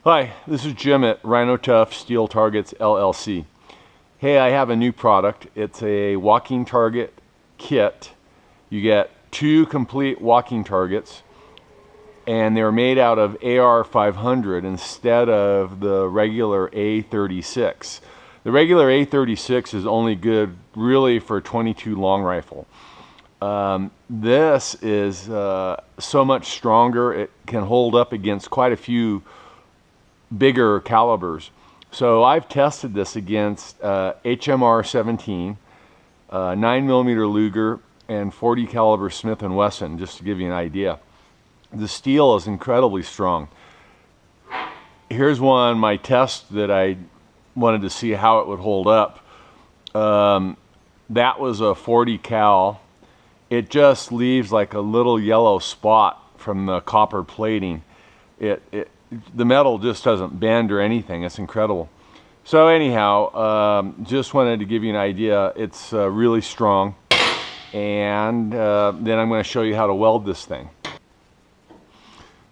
Hi, this is Jim at Rhino Tuff Steel Targets LLC. Hey, I have a new product. It's a walking target kit. You get 2 complete walking targets, and they're made out of AR500 instead of the regular A36. The regular A36 is only good really for a .22 long rifle. This is so much stronger. It can hold up against quite a few bigger calibers. So I've tested this against HMR 17, 9mm Luger, and 40 caliber Smith & Wesson, just to give you an idea. The steel is incredibly strong. Here's my test that I wanted to see how it would hold up. That was a 40 cal. It just leaves like a little yellow spot from the copper plating. The metal just doesn't bend or anything. It's incredible. So anyhow, just wanted to give you an idea. It's really strong, and then I'm going to show you how to weld this thing.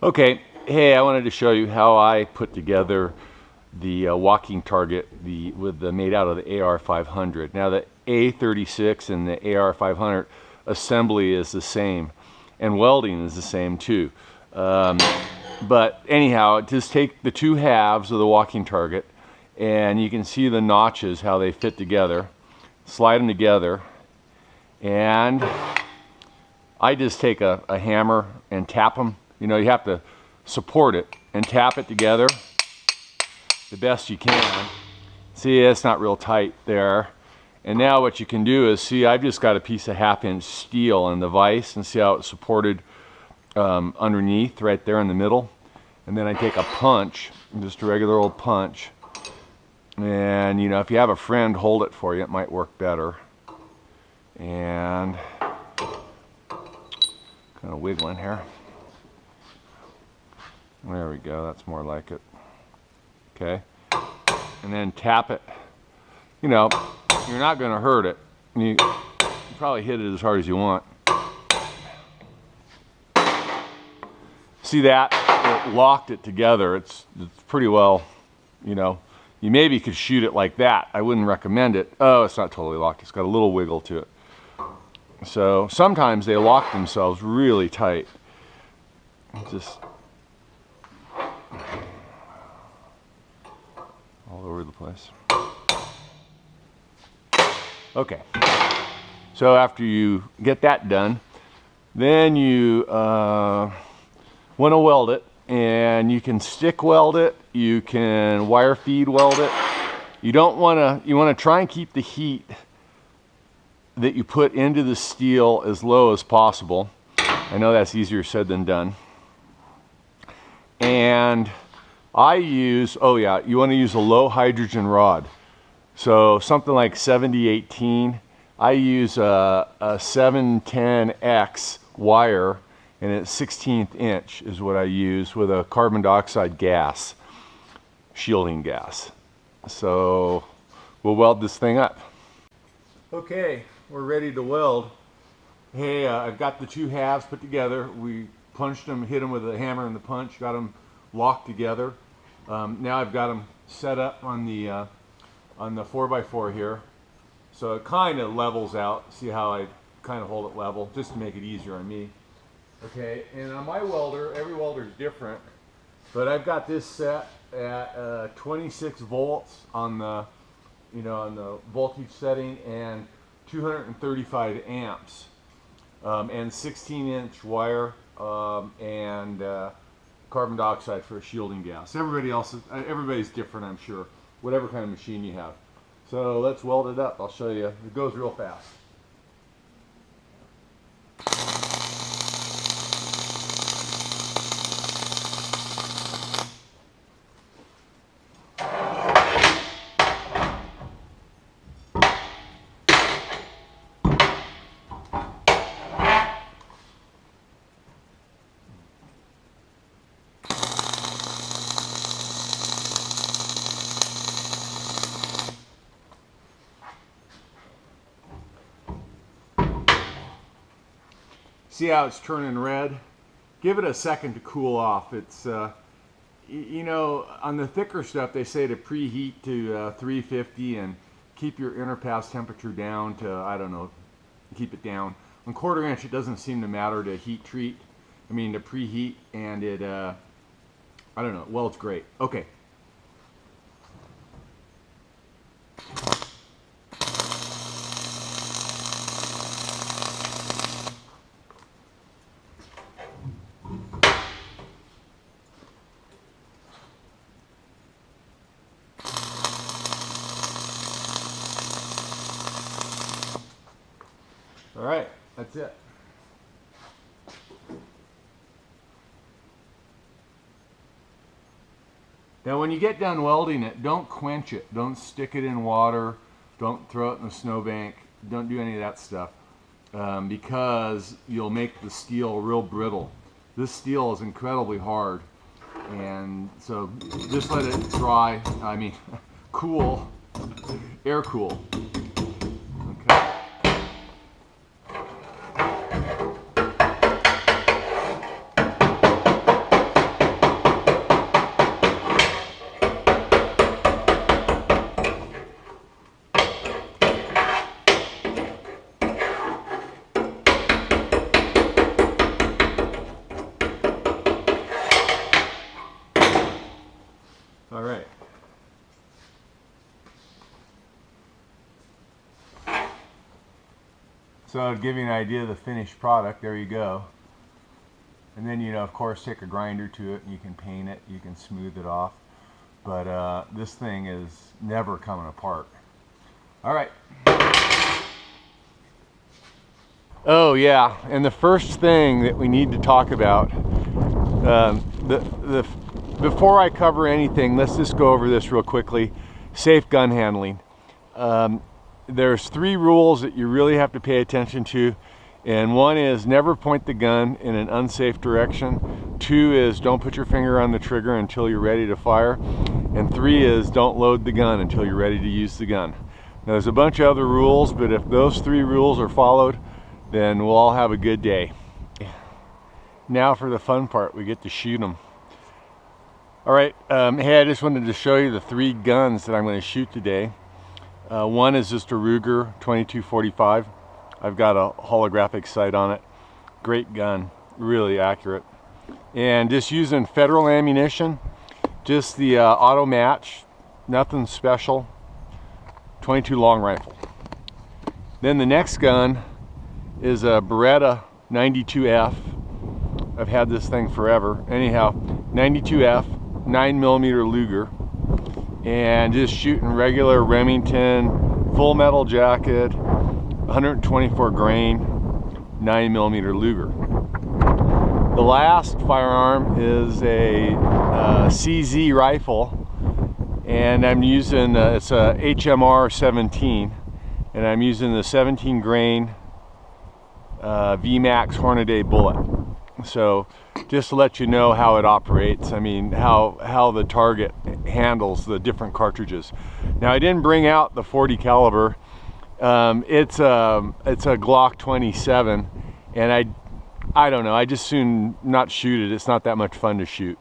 Okay, hey, I wanted to show you how I put together the walking target made out of the AR500. Now the A36 and the AR500 assembly is the same, and welding is the same too. But anyhow, just take the 2 halves of the walking target, and you can see the notches, how they fit together. Slide them together, and I just take a hammer and tap them. You know, you have to support it and tap it together the best you can. See, it's not real tight there. And now what you can do is, see, I've just got a piece of 1/2-inch steel in the vise, and see how it's supported underneath right there in the middle. And then I take a punch, just a regular old punch, and you know, if you have a friend hold it for you, it might work better. And kind of wiggling here. There we go, that's more like it. Okay, and then tap it. You know, you're not going to hurt it. You probably hit it as hard as you want. See that? It locked it together. It's pretty well, you know, you maybe could shoot it like that. I wouldn't recommend it. Oh, it's not totally locked. It's got a little wiggle to it. So sometimes they lock themselves really tight. Just all over the place. Okay. So after you get that done, then you want to weld it, and you can stick weld it, you can wire feed weld it. You want to try and keep the heat that you put into the steel as low as possible. I know that's easier said than done. And I use, oh yeah, you want to use a low hydrogen rod. So something like 7018. I use a 710X wire, and it's 16th inch is what I use, with a carbon dioxide gas, shielding gas. So we'll weld this thing up. Okay, we're ready to weld. Hey, I've got the 2 halves put together. We punched them, hit them with a hammer and the punch, got them locked together. Now I've got them set up on the 4x4 here. So it kind of levels out. See how I kind of hold it level, just to make it easier on me. Okay, and on my welder, every welder is different, but I've got this set at 26 volts on the, you know, on the voltage setting, and 235 amps, and 16-inch wire, and carbon dioxide for a shielding gas. Everybody's different, I'm sure, whatever kind of machine you have. So let's weld it up. I'll show you. It goes real fast. See how it's turning red? Give it a second to cool off. It's You know, on the thicker stuff, they say to preheat to 350 and keep your inner pass temperature down to, I don't know, keep it down. On 1/4 inch, it doesn't seem to matter to heat treat. I mean, to preheat, and it, I don't know, well, it's great. Okay. All right, that's it. Now when you get done welding it, don't quench it. Don't stick it in water. Don't throw it in the snowbank. Don't do any of that stuff because you'll make the steel real brittle. This steel is incredibly hard, and so just let it dry, I mean cool, air cool. Okay. All right. So to give you an idea of the finished product, there you go. And then, you know, of course, take a grinder to it and you can paint it, you can smooth it off. But this thing is never coming apart. All right. Oh yeah, and the first thing that we need to talk about, before I cover anything, let's just go over this real quickly. Safe gun handling. There's 3 rules that you really have to pay attention to, and one is never point the gun in an unsafe direction. 2 is don't put your finger on the trigger until you're ready to fire, and 3 is don't load the gun until you're ready to use the gun. Now there's a bunch of other rules, but if those 3 rules are followed, then we'll all have a good day. Now for the fun part, we get to shoot them. All right, hey, I just wanted to show you the 3 guns that I'm going to shoot today. One is just a Luger 2245. I've got a holographic sight on it. Great gun, really accurate. And just using Federal ammunition, just the auto match, nothing special. 22 long rifle. Then the next gun is a Beretta 92F. I've had this thing forever. Anyhow, 92F, 9mm Luger, and just shooting regular Remington, full metal jacket, 124 grain, 9mm Luger. The last firearm is a CZ rifle, and I'm using, it's a HMR 17, and I'm using the 17 grain VMAX Hornady bullet. So just to let you know how it operates, I mean how the target handles the different cartridges. Now I didn't bring out the 40 caliber. It's a Glock 27, and I don't know, I just soon not shoot it. It's not that much fun to shoot.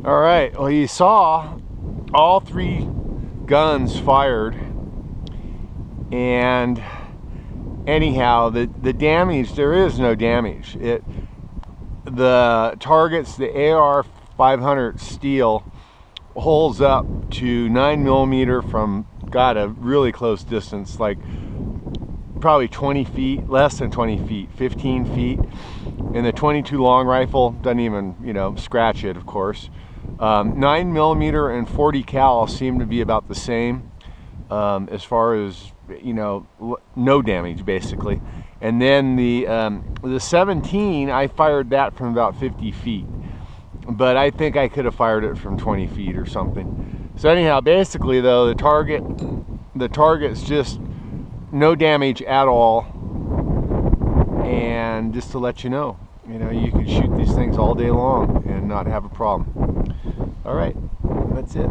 All right, well, you saw all 3 guns fired, and anyhow, the damage, there is no damage. The targets, the AR500 steel holds up to 9mm from, God, a really close distance, like probably 20 feet, less than 20 feet, 15 feet. And the 22 long rifle doesn't even, you know, scratch it, of course. 9mm and 40 cal seem to be about the same as far as, you know, no damage basically. And then the 17, I fired that from about 50 feet, but I think I could have fired it from 20 feet or something. So anyhow, basically though, the target's just no damage at all. And just to let you know, you can shoot these things all day long and not have a problem. All right, that's it.